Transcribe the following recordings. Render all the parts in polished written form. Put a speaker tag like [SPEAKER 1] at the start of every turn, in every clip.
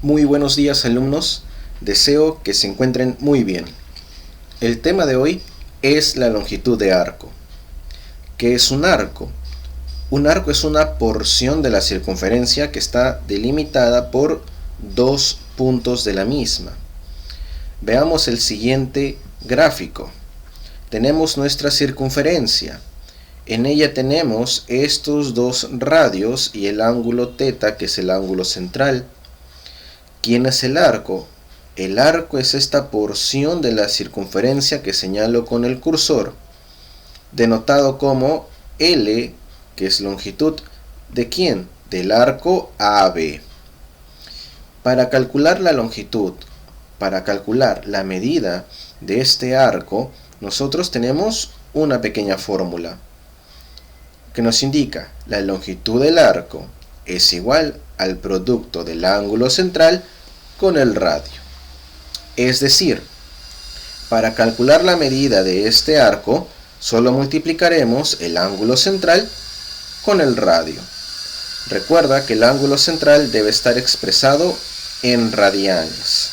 [SPEAKER 1] Muy buenos días, alumnos, deseo que se encuentren muy bien. El tema de hoy es la longitud de arco. ¿Qué es un arco? Un arco es una porción de la circunferencia que está delimitada por dos puntos de la misma. Veamos el siguiente gráfico. Tenemos nuestra circunferencia. En ella tenemos estos dos radios y el ángulo θ, que es el ángulo central. ¿Quién es el arco? El arco es esta porción de la circunferencia que señalo con el cursor, denotado como L, que es longitud ¿de quién? Del arco AB. Para calcular la longitud, para calcular la medida de este arco, nosotros tenemos una pequeña fórmula que nos indica la longitud del arco es igual al producto del ángulo central con el radio. Es decir, para calcular la medida de este arco, solo multiplicaremos el ángulo central con el radio. Recuerda que el ángulo central debe estar expresado en radianes.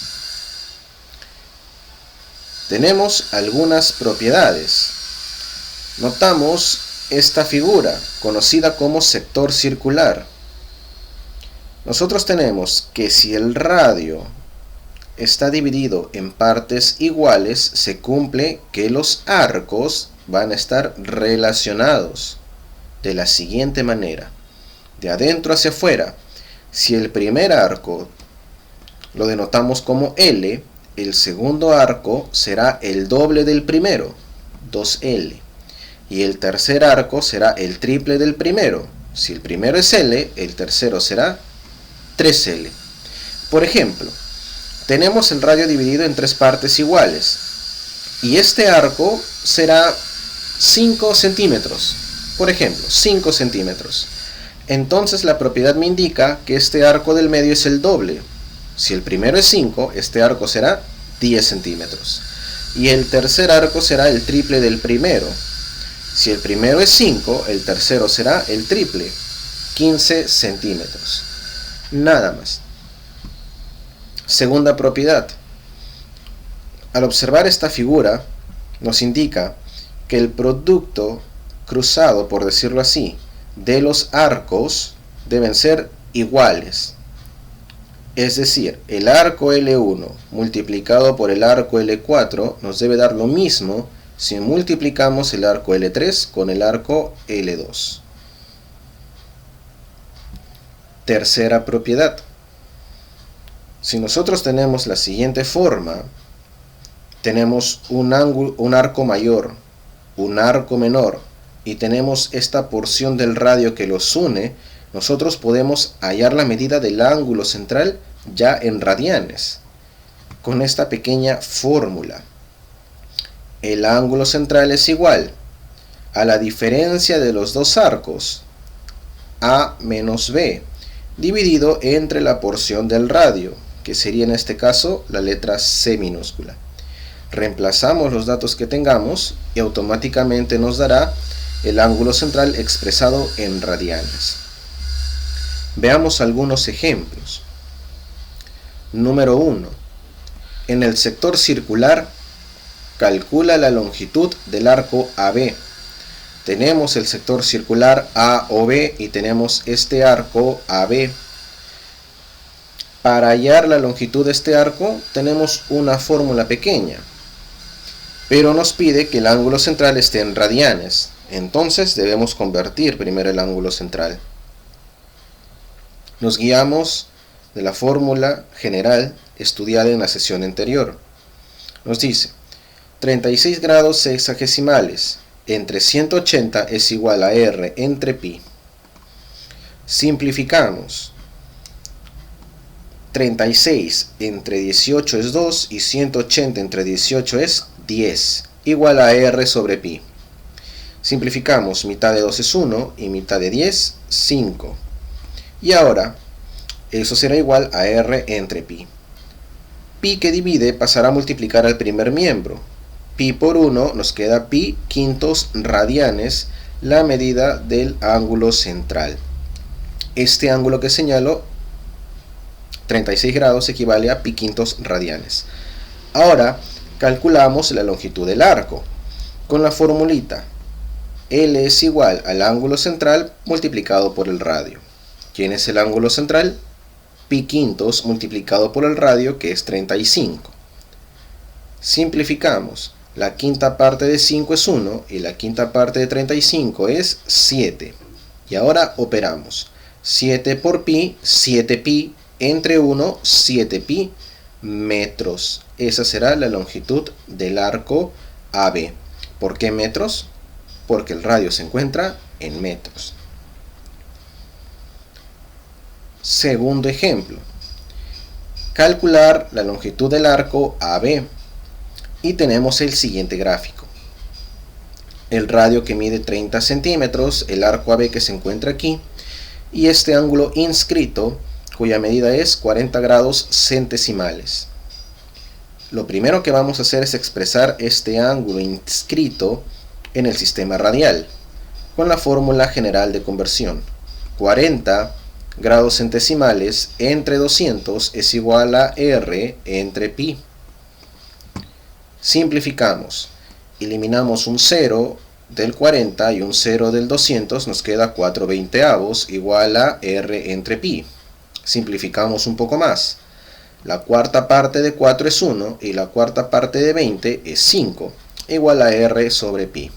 [SPEAKER 1] Tenemos algunas propiedades. Notamos esta figura, conocida como sector circular. Nosotros tenemos que si el radio está dividido en partes iguales, se cumple que los arcos van a estar relacionados de la siguiente manera. De adentro hacia afuera, si el primer arco lo denotamos como L, el segundo arco será el doble del primero, 2L. Y el tercer arco será el triple del primero. Si el primero es L, el tercero será 3L. Por ejemplo, tenemos el radio dividido en tres partes iguales. Y este arco será 5 centímetros. Por ejemplo, 5 centímetros. Entonces la propiedad me indica que este arco del medio es el doble. Si el primero es 5, este arco será 10 centímetros. Y el tercer arco será el triple del primero. Si el primero es 5, el tercero será el triple, 15 centímetros. Nada más. Segunda propiedad. Al observar esta figura, nos indica que el producto cruzado, por decirlo así, de los arcos deben ser iguales. Es decir, el arco L1 multiplicado por el arco L4 nos debe dar lo mismo si multiplicamos el arco L3 con el arco L2. Tercera propiedad. Si nosotros tenemos la siguiente forma, tenemos un arco mayor, un arco menor, y tenemos esta porción del radio que los une, nosotros podemos hallar la medida del ángulo central ya en radianes, con esta pequeña fórmula. El ángulo central es igual a la diferencia de los dos arcos, A menos B, dividido entre la porción del radio, que sería en este caso la letra C minúscula. Reemplazamos los datos que tengamos y automáticamente nos dará el ángulo central expresado en radianes. Veamos algunos ejemplos. Número 1. En el sector circular, calcula la longitud del arco AB. Tenemos el sector circular AOB y tenemos este arco AB. Para hallar la longitud de este arco tenemos una fórmula pequeña, pero nos pide que el ángulo central esté en radianes. Entonces debemos convertir primero el ángulo central. Nos guiamos de la fórmula general estudiada en la sesión anterior. Nos dice 36 grados sexagesimales entre 180 es igual a R entre pi. Simplificamos. 36 entre 18 es 2 y 180 entre 18 es 10, igual a R sobre pi. Simplificamos, mitad de 2 es 1 y mitad de 10, 5. Y ahora, eso será igual a R entre pi. Pi que divide pasará a multiplicar al primer miembro. Pi por 1 nos queda pi quintos radianes, la medida del ángulo central. Este ángulo que señalo 36 grados equivale a pi quintos radianes. Ahora calculamos la longitud del arco con la formulita. L es igual al ángulo central multiplicado por el radio. ¿Quién es el ángulo central? Pi quintos multiplicado por el radio, que es 35. Simplificamos. La quinta parte de 5 es 1 y la quinta parte de 35 es 7. Y ahora operamos. 7 por pi, 7pi, entre 1, 7pi metros. Esa será la longitud del arco AB. ¿Por qué metros? Porque el radio se encuentra en metros. Segundo ejemplo. Calcular la longitud del arco AB. Y tenemos el siguiente gráfico. El radio que mide 30 centímetros, el arco AB que se encuentra aquí, y este ángulo inscrito, cuya medida es 40 grados centesimales. Lo primero que vamos a hacer es expresar este ángulo inscrito en el sistema radial, con la fórmula general de conversión. 40 grados centesimales entre 200 es igual a R entre pi. Simplificamos. Eliminamos un 0 del 40 y un 0 del 200, nos queda 4/20 igual a R entre pi. Simplificamos un poco más. La cuarta parte de 4 es 1 y la cuarta parte de 20 es 5, igual a R sobre pi.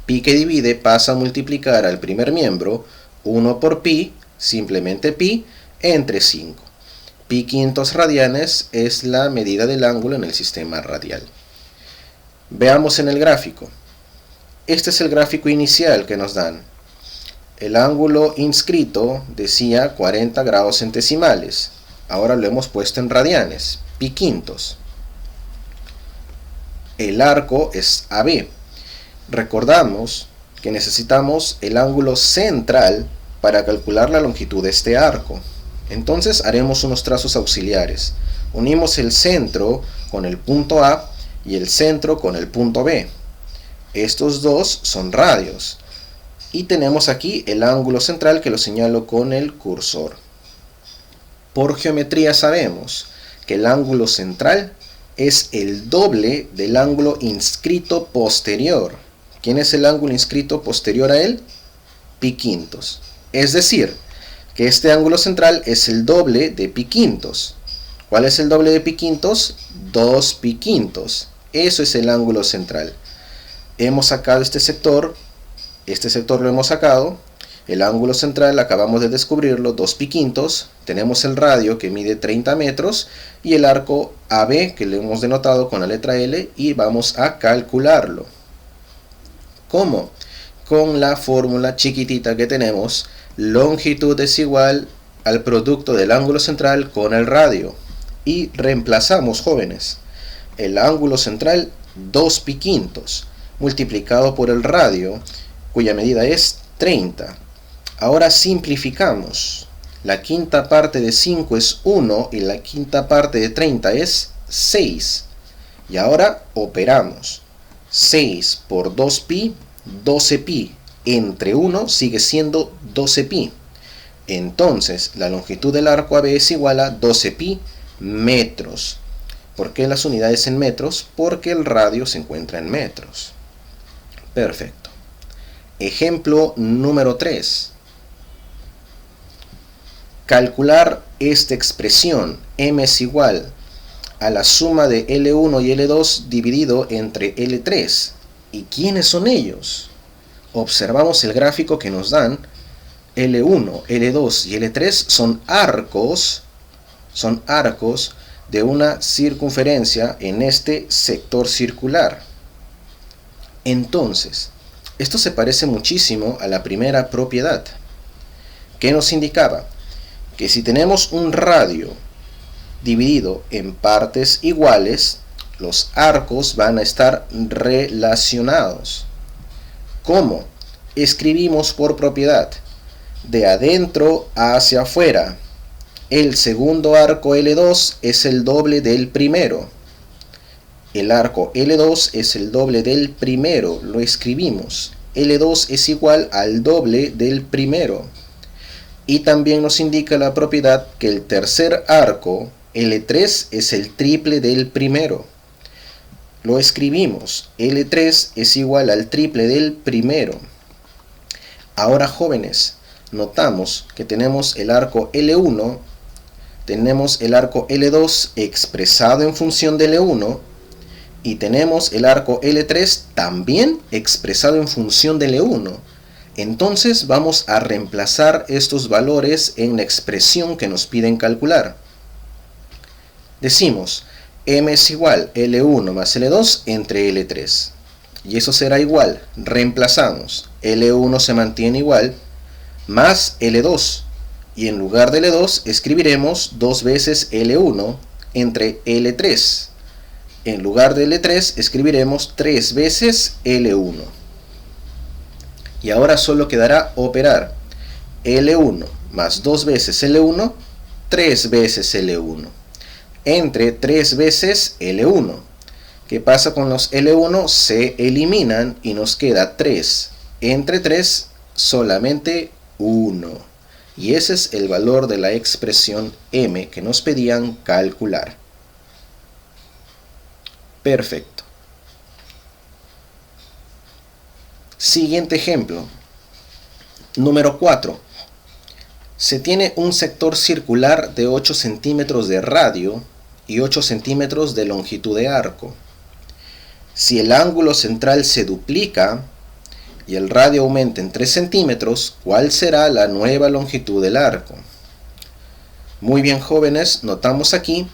[SPEAKER 1] Pi que divide pasa a multiplicar al primer miembro, 1 por pi, simplemente pi, entre 5. Pi quintos radianes es la medida del ángulo en el sistema radial. Veamos en el gráfico. Este es el gráfico inicial que nos dan. El ángulo inscrito decía 40 grados centesimales. Ahora lo hemos puesto en radianes, pi quintos. El arco es AB. Recordamos que necesitamos el ángulo central para calcular la longitud de este arco. Entonces haremos unos trazos auxiliares. Unimos el centro con el punto A y el centro con el punto B. Estos dos son radios. Y tenemos aquí el ángulo central que lo señalo con el cursor. Por geometría sabemos que el ángulo central es el doble del ángulo inscrito posterior. ¿Quién es el ángulo inscrito posterior a él? Pi quintos. Es decir, que este ángulo central es el doble de pi quintos. ¿Cuál es el doble de pi quintos? 2 pi quintos. Eso es el ángulo central. Hemos sacado este sector lo hemos sacado. El ángulo central acabamos de descubrirlo, 2 pi quintos. Tenemos el radio que mide 30 metros y el arco AB que le hemos denotado con la letra L y vamos a calcularlo. ¿Cómo? Con la fórmula chiquitita que tenemos. Longitud es igual al producto del ángulo central con el radio. Y reemplazamos, jóvenes. El ángulo central, 2 pi quintos, multiplicado por el radio, cuya medida es 30. Ahora simplificamos. La quinta parte de 5 es 1 y la quinta parte de 30 es 6. Y ahora operamos. 6 por 2 pi, 12 pi. Entre 1 sigue siendo 12 pi. Entonces, la longitud del arco AB es igual a 12 pi metros. ¿Por qué las unidades en metros? Porque el radio se encuentra en metros. Perfecto. Ejemplo número 3. Calcular esta expresión. M es igual a la suma de L1 y L2 dividido entre L3. ¿Y quiénes son ellos? Observamos el gráfico que nos dan. L1, L2 y L3 son arcos de una circunferencia en este sector circular. Entonces, esto se parece muchísimo a la primera propiedad, que nos indicaba que si tenemos un radio dividido en partes iguales, los arcos van a estar relacionados. ¿Cómo? Escribimos por propiedad, de adentro hacia afuera. El segundo arco L2 es el doble del primero. El arco L2 es el doble del primero, lo escribimos. L2 es igual al doble del primero. Y también nos indica la propiedad que el tercer arco, L3, es el triple del primero. Lo escribimos, L3 es igual al triple del primero. Ahora, jóvenes, notamos que tenemos el arco L1, tenemos el arco L2 expresado en función de L1, y tenemos el arco L3 también expresado en función de L1. Entonces vamos a reemplazar estos valores en la expresión que nos piden calcular. Decimos, M es igual L1 más L2 entre L3. Y eso será igual, reemplazamos, L1 se mantiene igual, más L2. Y en lugar de L2 escribiremos 2 veces L1 entre L3. En lugar de L3 escribiremos 3 veces L1. Y ahora solo quedará operar L1 más 2 veces L1, 3 veces L1, entre 3 veces L1. ¿Qué pasa con los L1? Se eliminan y nos queda 3. Entre 3 solamente 1. Y ese es el valor de la expresión M que nos pedían calcular. Perfecto. Siguiente ejemplo. Número 4. Se tiene un sector circular de 8 centímetros de radio y 8 centímetros de longitud de arco. Si el ángulo central se duplica y el radio aumenta en 3 centímetros, ¿cuál será la nueva longitud del arco? Muy bien, jóvenes, notamos aquí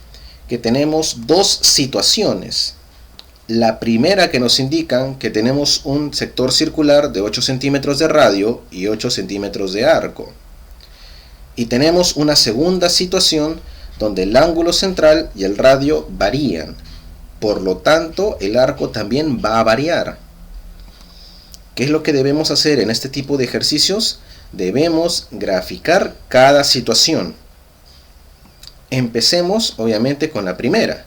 [SPEAKER 1] que tenemos dos situaciones. La primera que nos indican que tenemos un sector circular de 8 centímetros de radio y 8 centímetros de arco. Y tenemos una segunda situación donde el ángulo central y el radio varían. Por lo tanto, el arco también va a variar. ¿Qué es lo que debemos hacer en este tipo de ejercicios? Debemos graficar cada situación. Empecemos, obviamente, con la primera,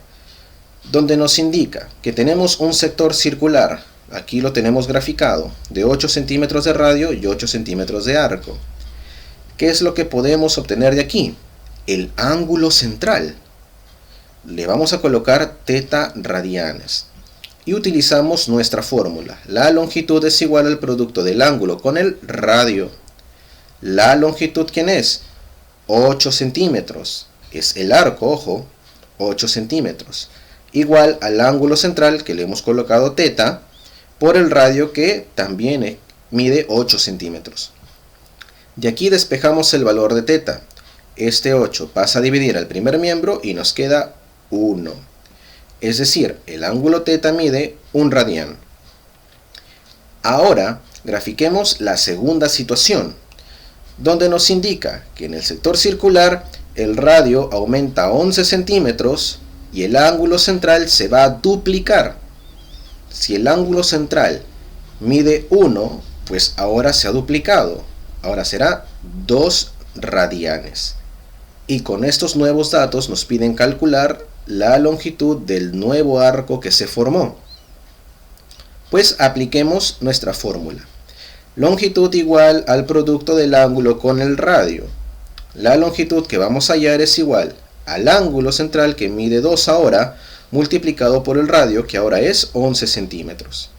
[SPEAKER 1] donde nos indica que tenemos un sector circular, aquí lo tenemos graficado, de 8 centímetros de radio y 8 centímetros de arco. ¿Qué es lo que podemos obtener de aquí? El ángulo central. Le vamos a colocar θ radianes. Y utilizamos nuestra fórmula. La longitud es igual al producto del ángulo con el radio. La longitud, ¿quién es? 8 centímetros. Es el arco, ojo, 8 centímetros. Igual al ángulo central que le hemos colocado θ por el radio que también mide 8 centímetros. De aquí despejamos el valor de θ. Este 8 pasa a dividir al primer miembro y nos queda 1. Es decir, el ángulo θ mide 1 radián. Ahora grafiquemos la segunda situación, donde nos indica que en el sector circular el radio aumenta 11 centímetros y el ángulo central se va a duplicar. Si el ángulo central mide 1, pues ahora se ha duplicado. Ahora será 2 radianes. Y con estos nuevos datos nos piden calcular la longitud del nuevo arco que se formó. Pues apliquemos nuestra fórmula. Longitud igual al producto del ángulo con el radio. La longitud que vamos a hallar es igual al ángulo central que mide 2 ahora, multiplicado por el radio que ahora es 11 centímetros.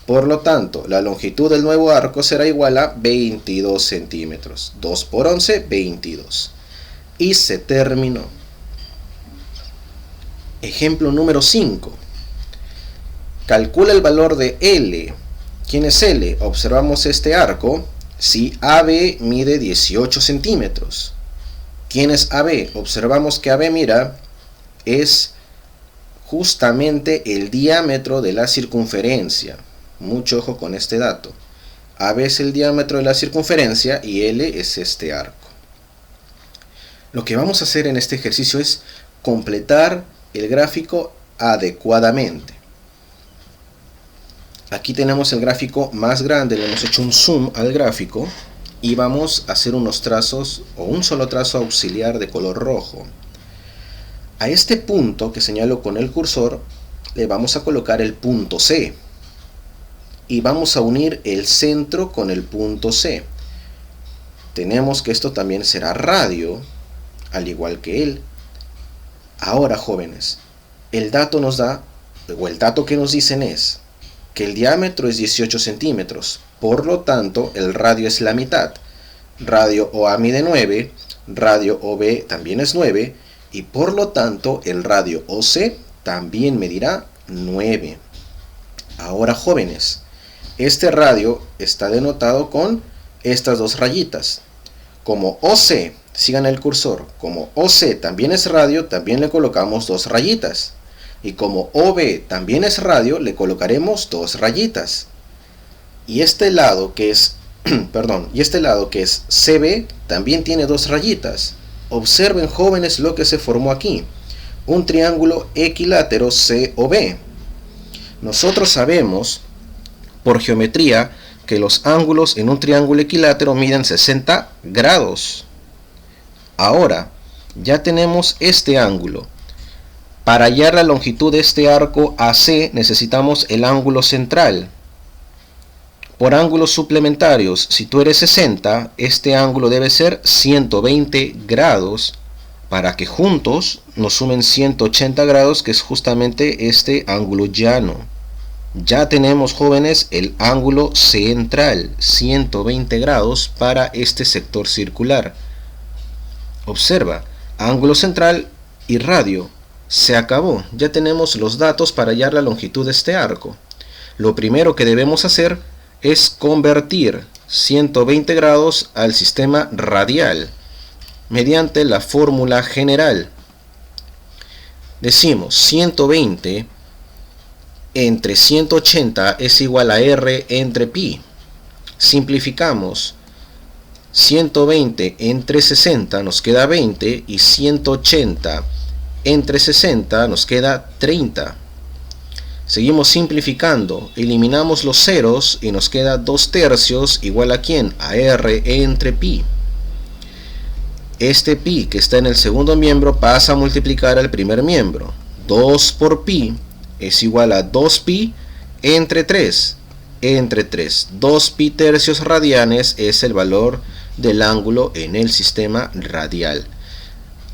[SPEAKER 1] Por lo tanto, la longitud del nuevo arco será igual a 22 centímetros. 2 por 11, 22. Y se terminó. Ejemplo número 5. Calcula el valor de L. ¿Quién es L? Observamos este arco. Si AB mide 18 centímetros. ¿Quién es AB? Observamos que AB, mira, es justamente el diámetro de la circunferencia. Mucho ojo con este dato. AB es el diámetro de la circunferencia y L es este arco. Lo que vamos a hacer en este ejercicio es completar el gráfico adecuadamente. Aquí tenemos el gráfico más grande, le hemos hecho un zoom al gráfico y vamos a hacer unos trazos o un solo trazo auxiliar de color rojo. A este punto que señalo con el cursor le vamos a colocar el punto C y vamos a unir el centro con el punto C. tenemos que esto también será radio, al igual que él. Ahora, jóvenes, el dato que nos dicen es que el diámetro es 18 centímetros, por lo tanto el radio es la mitad. Radio OA mide 9, radio OB también es 9, y por lo tanto el radio OC también medirá 9. Ahora, jóvenes, este radio está denotado con estas dos rayitas. Como OC, sigan el cursor, como OC también es radio, también le colocamos dos rayitas. Y como OB también es radio, le colocaremos dos rayitas. Y este lado que es, CB también tiene dos rayitas. Observen, jóvenes, lo que se formó aquí. Un triángulo equilátero COB. Nosotros sabemos por geometría que los ángulos en un triángulo equilátero miden 60 grados. Ahora, ya tenemos este ángulo. Para hallar la longitud de este arco AC necesitamos el ángulo central. Por ángulos suplementarios, si tú eres 60, este ángulo debe ser 120 grados para que juntos nos sumen 180 grados, que es justamente este ángulo llano. Ya tenemos, jóvenes, el ángulo central, 120 grados para este sector circular. Observa, ángulo central y radio. Se acabó, ya tenemos los datos para hallar la longitud de este arco. Lo primero que debemos hacer es convertir 120 grados al sistema radial mediante la fórmula general. Decimos 120 entre 180 es igual a R entre pi. Simplificamos. 120 entre 60 nos queda 20 y 180 entre 60 nos queda 30. Seguimos simplificando, eliminamos los ceros y nos queda 2/3 igual a ¿quién? A R entre pi. Este pi que está en el segundo miembro pasa a multiplicar al primer miembro. 2 por pi es igual a 2pi entre 3. Entre 3. 2pi tercios radianes es el valor del ángulo en el sistema radial.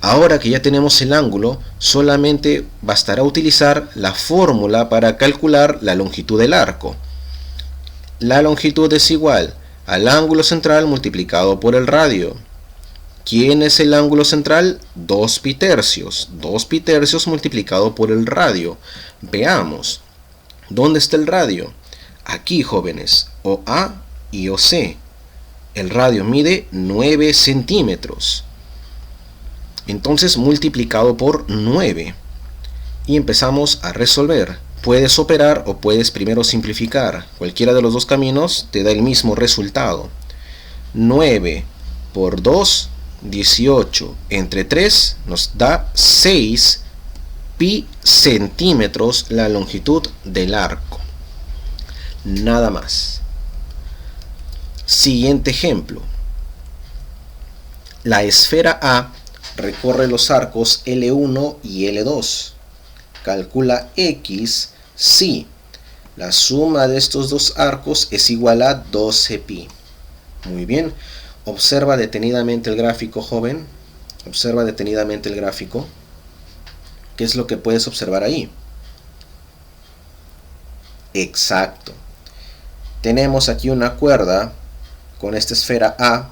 [SPEAKER 1] Ahora que ya tenemos el ángulo, solamente bastará utilizar la fórmula para calcular la longitud del arco. La longitud es igual al ángulo central multiplicado por el radio. ¿Quién es el ángulo central? 2pi tercios. 2pi tercios multiplicado por el radio. Veamos. ¿Dónde está el radio? Aquí, jóvenes. OA y OC. El radio mide 9 centímetros. Entonces multiplicado por 9. Y empezamos a resolver. Puedes operar o puedes primero simplificar. Cualquiera de los dos caminos te da el mismo resultado. 9 por 2, 18. Entre 3 nos da 6 pi centímetros la longitud del arco. Nada más. Siguiente ejemplo. La esfera A recorre los arcos L1 y L2. Calcula X si la suma de estos dos arcos es igual a 12 pi. Muy bien. Observa detenidamente el gráfico, joven. Observa detenidamente el gráfico. ¿Qué es lo que puedes observar ahí? Exacto. Tenemos aquí una cuerda con esta esfera A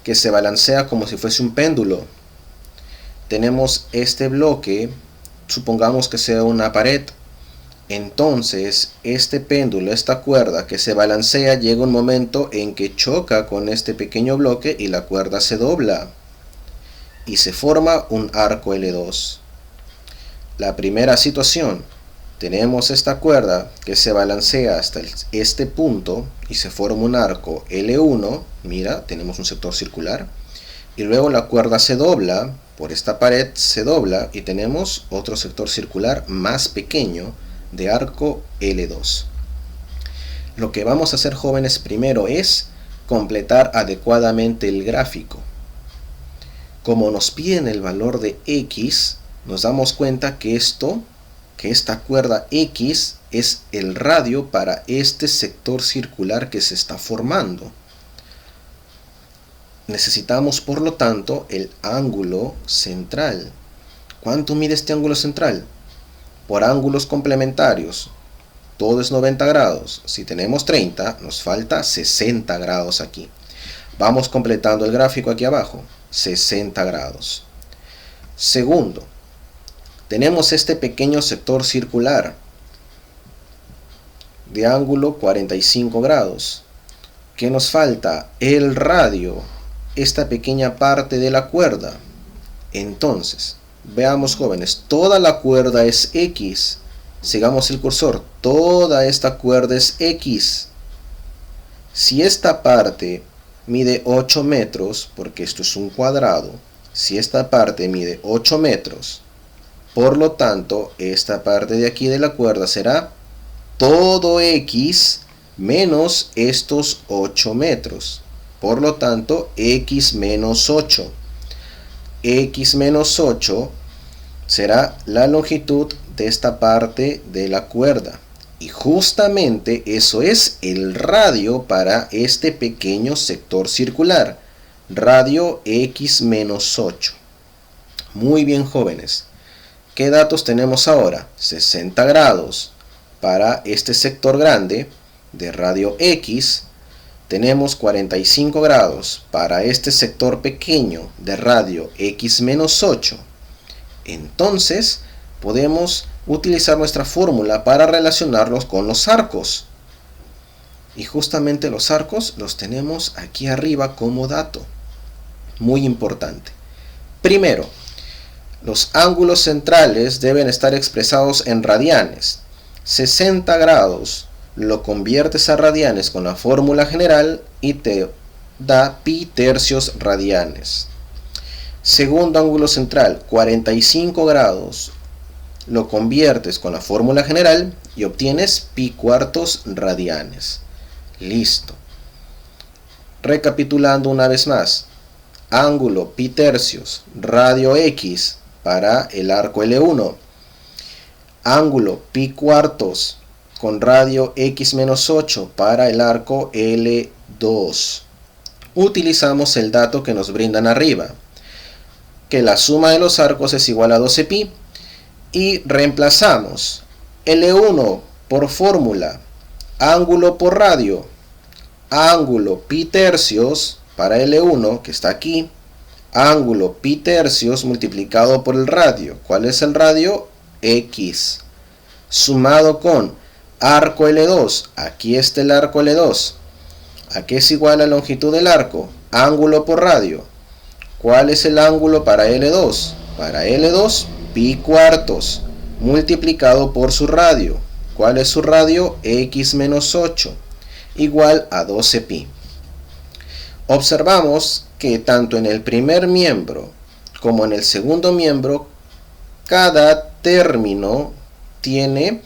[SPEAKER 1] que se balancea como si fuese un péndulo. Tenemos este bloque, supongamos que sea una pared. Entonces, este péndulo, esta cuerda que se balancea, llega un momento en que choca con este pequeño bloque y la cuerda se dobla. Y se forma un arco L2. La primera situación, tenemos esta cuerda que se balancea hasta este punto y se forma un arco L1. Mira, tenemos un sector circular. Y luego la cuerda se dobla, por esta pared se dobla y tenemos otro sector circular más pequeño de arco L2. Lo que vamos a hacer, jóvenes, primero es completar adecuadamente el gráfico. Como nos piden el valor de X, nos damos cuenta que esta cuerda X es el radio para este sector circular que se está formando. necesitamos por lo tanto el ángulo central. ¿Cuánto mide este ángulo central? Por ángulos complementarios, todo es 90 grados. Si tenemos 30, nos falta 60 grados aquí. Vamos completando el gráfico aquí abajo, 60 grados. Segundo, tenemos este pequeño sector circular de ángulo 45 grados. ¿Qué nos falta? El radio, esta pequeña parte de la cuerda. Entonces, veamos jóvenes, toda la cuerda es X. Sigamos el cursor, toda esta cuerda es X. Si esta parte mide 8 metros, porque esto es un cuadrado, si esta parte mide 8 metros, por lo tanto, esta parte de aquí de la cuerda será todo X menos estos 8 metros. Por lo tanto, X menos 8. X menos 8 será la longitud de esta parte de la cuerda. Y justamente eso es el radio para este pequeño sector circular. Radio X menos 8. Muy bien, jóvenes. ¿Qué datos tenemos ahora? 60 grados para este sector grande de radio X. Tenemos 45 grados para este sector pequeño de radio X menos 8. Entonces, podemos utilizar nuestra fórmula para relacionarlos con los arcos. Y justamente los arcos los tenemos aquí arriba como dato. Muy importante. Primero, los ángulos centrales deben estar expresados en radianes. 60 grados lo conviertes a radianes con la fórmula general y te da pi tercios radianes. Segundo ángulo central, 45 grados, lo conviertes con la fórmula general y obtienes pi cuartos radianes. Listo. Recapitulando una vez más, ángulo pi tercios, radio X para el arco L1, ángulo pi cuartos con radio X menos 8 para el arco L2. Utilizamos el dato que nos brindan arriba, que la suma de los arcos es igual a 12 pi, y reemplazamos L1 por fórmula, ángulo por radio, ángulo pi tercios para L1 que está aquí, ángulo pi tercios multiplicado por el radio. ¿Cuál es el radio? X, sumado con arco L2, aquí está el arco L2, ¿a qué es igual la longitud del arco? Ángulo por radio. ¿Cuál es el ángulo para L2? Para L2, pi cuartos, multiplicado por su radio. ¿Cuál es su radio? X menos 8, igual a 12 pi. Observamos que tanto en el primer miembro como en el segundo miembro, cada término tiene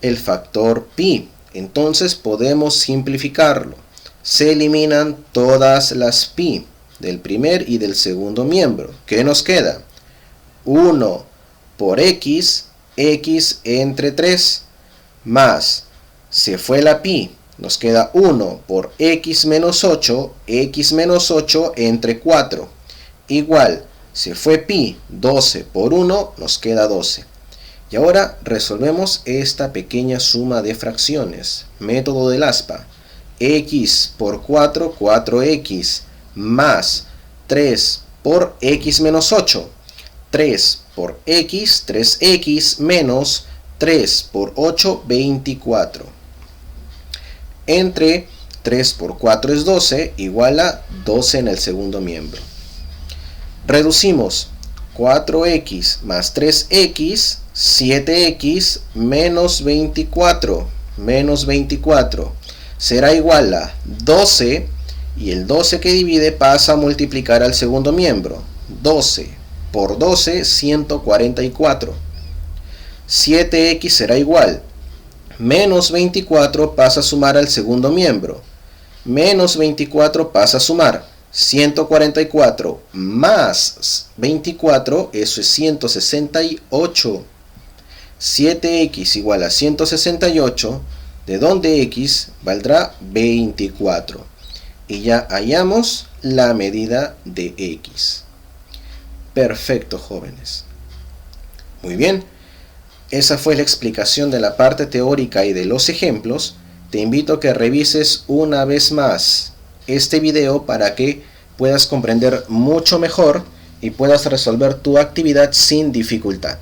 [SPEAKER 1] el factor pi. Entonces podemos simplificarlo. Se eliminan todas las pi del primer y del segundo miembro. ¿Qué nos queda? 1 por x, x entre 3, más, se fue la pi, nos queda 1 por x menos 8 entre 4, igual, se fue pi, 12 por 1, nos queda 12. Y ahora resolvemos esta pequeña suma de fracciones, método del aspa. X por 4, 4x, más 3 por x menos 8, 3 por x, 3x, menos 3 por 8, 24. Entre 3 por 4 es 12, igual a 12 en el segundo miembro. Reducimos 4x más 3x, 7x, menos 24, será igual a 12, y el 12 que divide pasa a multiplicar al segundo miembro. 12 por 12, 144. 7x será igual. Menos 24 pasa a sumar al segundo miembro. Menos 24 pasa a sumar. 144 más 24, eso es 168. 7x igual a 168, de donde x valdrá 24. Y ya hallamos la medida de x. Perfecto, jóvenes. Muy bien, esa fue la explicación de la parte teórica y de los ejemplos. Te invito a que revises una vez más este video para que puedas comprender mucho mejor y puedas resolver tu actividad sin dificultad.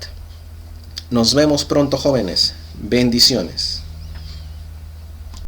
[SPEAKER 1] Nos vemos pronto, jóvenes. Bendiciones.